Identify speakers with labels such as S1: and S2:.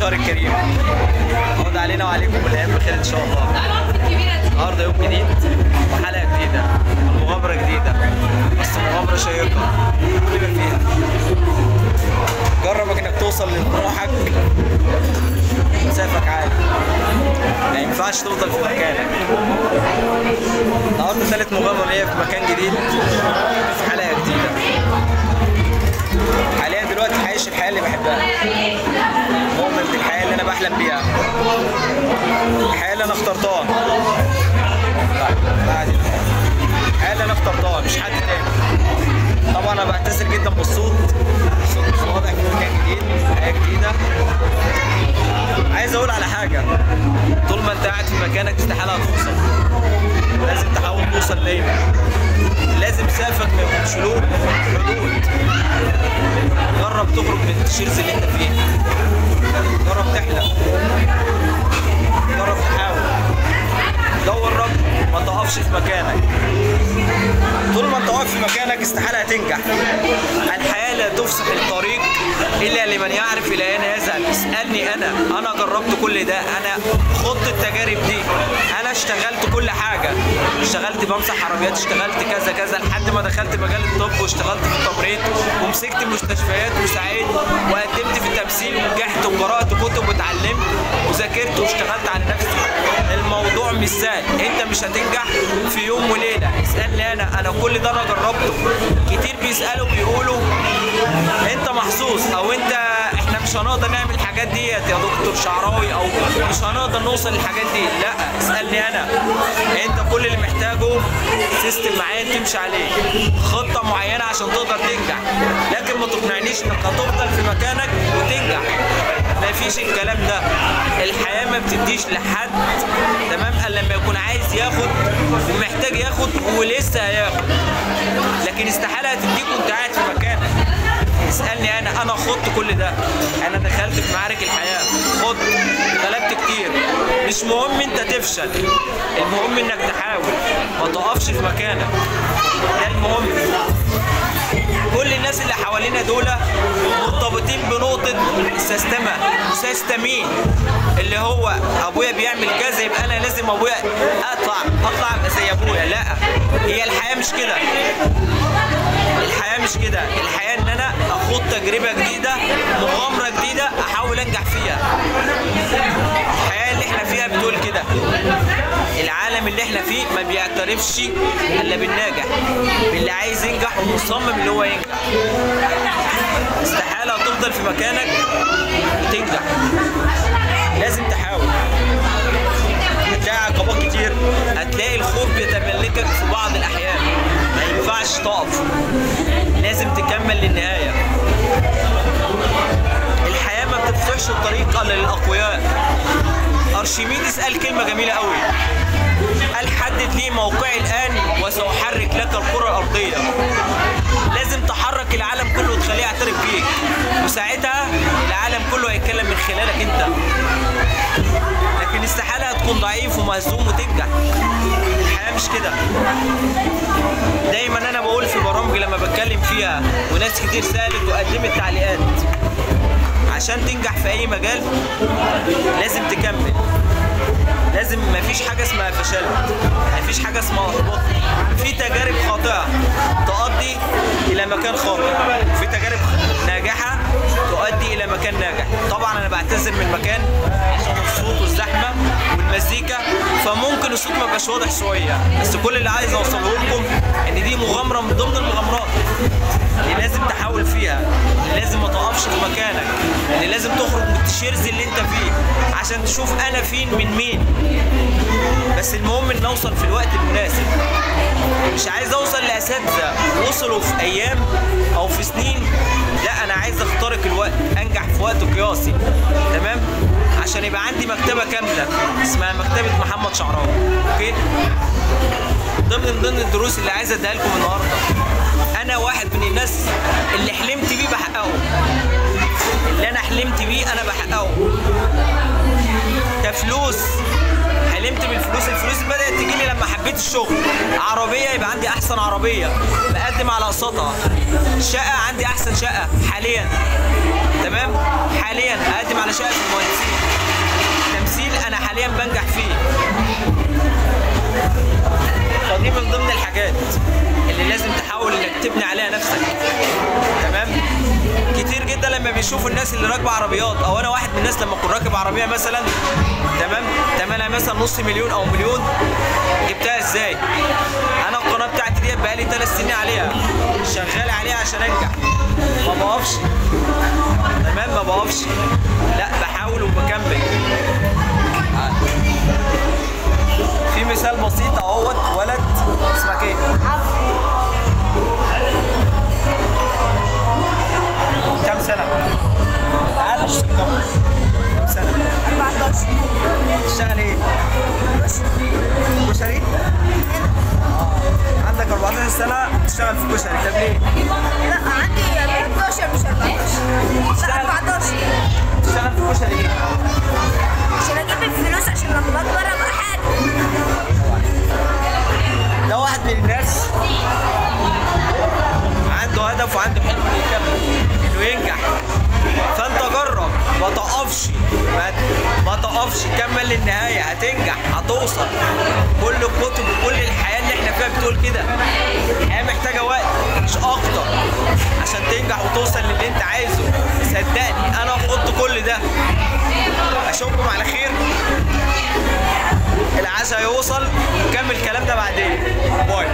S1: الشهر الكريم. عود علينا وعليكم بالايام بخير ان شاء الله. النهارده يوم جديد وحلقه جديده ومغامره جديده، بس مغامره شيقه كل ما فيها. جرب انك توصل لطموحك مسافك عالي، ما ينفعش تفضل في مكانك. النهارده ثالث مغامره ليا في مكان جديد في حلقه جديده. حاليا دلوقتي عايش الحياه اللي بحبها، مؤمن بالحياه اللي انا بحلم بيها، الحياه اللي انا اخترتها. الحياه اللي انا اخترتها مش حد تاني. طبعا انا بعتذر جدا بالصوت، الصوت مش واضح في مكان جديد، حياه جديده. عايز اقول على حاجه، طول ما انت قاعد في مكانك استحاله هتوصل، لازم تحاول توصل دايما، لازم سقفك ما يكونش له حدود. جرب تخرج من التشيرز اللي انت فيه، جرب تحلم، جرب تحاول، دور رب، ما تقفش في مكانك. طول ما انت واقف في مكانك استحاله هتنجح. الحياه لا تفسح الطريق الا لمن يعرف الى اين يذهب. اسالني انا جربت كل ده، انا خضت التجارب دي، انا اشتغلت كل حاجه، اشتغلت بمسح عربيات، اشتغلت كذا كذا لحد ما دخلت مجال الطب واشتغلت في التمريض ومسكت مستشفيات مساعد وقدمت في التمثيل ونجحت وقرات كتب واتعلمت وذاكرت واشتغلت على نفسي. الموضوع مش سهل، انت مش هتنجح في يوم وليله. اسالني انا كل ده انا جربته. كتير بيسالوا بيقولوا انت محظوظ، او احنا مش هنقدر نعمل الحاجات ديت يا دكتور شعراوي، او مش هنقدر نوصل للحاجات دي. لا، اسالني انت كل اللي محتاجه سيستم معين تمشي عليه، خطه معينه عشان تقدر تنجح. لكن ما تقنعنيش انك هتفضل في مكانك وتنجح، ما فيش الكلام ده. الحياه ما بتديش لحد تمام الا لما يكون عايز ياخد ومحتاج ياخد ولسه هياخد، لكن استحاله هتديك وانت قاعد في مكانك. اسالني انا خضت كل ده، انا دخلت في معارك الحياه، خضت، غلبت كتير. مش مهم انت تفشل، المهم انك تحاول، ما تقفش في مكانك، ده المهم. كل الناس اللي حوالينا دول مرتبطين بنقطه سيستمين، اللي هو ابويا بيعمل كذا يبقى انا لازم ابويا اطلع زي ابويا. لا، هي الحياه مش كده، الحياه مش كده. الحياه ان انا اخوض تجربه جديده، مغامره جديده، احاول انجح فيها. الحياه اللي احنا فيها بتقول كده. العالم اللي احنا فيه ما بيعترفش الا بالناجح، باللي عايز ينجح ومصمم اللي هو ينجح. استحاله تفضل في مكانك وتنجح، لازم تحاول. هتلاقي عقبات كتير، هتلاقي الخوف بيتملكك في بعض الاحيان، ما ينفعش تقف، لازم تكمل للنهايه. الحياه ما بتفتحش الطريق الا للاقوياء. ارشميدس قال كلمه جميله قوي، قال حدد لي موقعي الان وساحرك لك الكره الارضيه. لازم تحرك العالم كله وتخليه يعترف بيك، وساعتها العالم كله هيتكلم من خلالك انت. لكن استحاله هتكون ضعيف ومهزوم وتنجح. الحياه مش كده. دايما انا بقول في برامجي لما بتكلم فيها وناس كتير سالت وقدمت تعليقات، عشان تنجح في اي مجال لازم تكمل. لازم، مفيش حاجه اسمها فشلت، مفيش حاجه اسمها احباط. في تجارب خاطئه تؤدي الى مكان خاطئ، في تجارب ناجحه تؤدي الى مكان ناجح. طبعا انا بعتذر من المكان عشان الصوت والزحمه والمزيكا، فممكن الصوت ما يبقاش واضح شويه، بس كل اللي عايز اوصله لكم ان دي مغامره من ضمن المغامرات اللي لازم تحاول فيها، اللي لازم ما تقفش في مكانك، اللي لازم تخرج من التشيرز اللي انت فيه عشان تشوف انا فين من مين. بس المهم ان اوصل في الوقت المناسب. مش عايز اوصل لاساتذه وصلوا في ايام او في سنين، لا، انا عايز اخترق الوقت، انجح في وقت قياسي، تمام، عشان يبقى عندي مكتبه كامله اسمها مكتبه محمد شعراوي. اوكي، ضمن الدروس اللي عايز اديها لكم النهارده، انا واحد من الناس اللي حلمت بيه بحققه، اللي انا حلمت بيه انا بحققه. كفلوس حلمت بالفلوس، الفلوس بدأت تجيلي لما حبيت الشغل. عربية يبقى عندي أحسن عربية بقدم على أقساطها، شقة عندي أحسن شقة حاليا، تمام، حاليا اقدم على شقه المهندسين. تمثيل انا حاليا بنجح فيه. فدي من ضمن الحاجات اللي لازم تحاول انك تبني عليها نفسك. تمام. كتير جدا لما بيشوفوا الناس اللي راكبه عربيات، او انا واحد من الناس لما اكون راكب عربيه مثلا تمام ثمنها مثلا نص مليون او مليون، جبتها ازاي؟ انا القناه بتاعتي دي بقالي 3 سنين عليها، شغال عليها عشان انجح، ما بقفش. تمام، ما بقفش، لا بحاول وبكمل. في مثال بسيط اهوت، ولد اسمك ايه؟ كم سنة؟ تعال اشوف كم سنة؟
S2: 14.
S1: تشتغل ايه؟ كشري؟ عندك 14 سنة تشتغل في كشري، طب ليه؟
S2: لا عندي 13 مش 14. 14.
S1: تشتغل في كشري ليه؟
S2: عشان اجيب الفلوس عشان لما اكبر ابقى حاجة.
S1: ده واحد من الناس عنده هدف وعنده حلم انه يكمل، انه ينجح. فانت جرب، ما تقفش، ما تقفش، كمل للنهايه، هتنجح، هتوصل. كل الكتب وكل الحياه اللي احنا فيها بتقول كده. الحياه محتاجه وقت مش اكتر عشان تنجح وتوصل للي انت عايزه. صدقني انا خدت كل ده. اشوفكم على خير، العشاء يوصل، نكمل كلامنا بعدين. باي.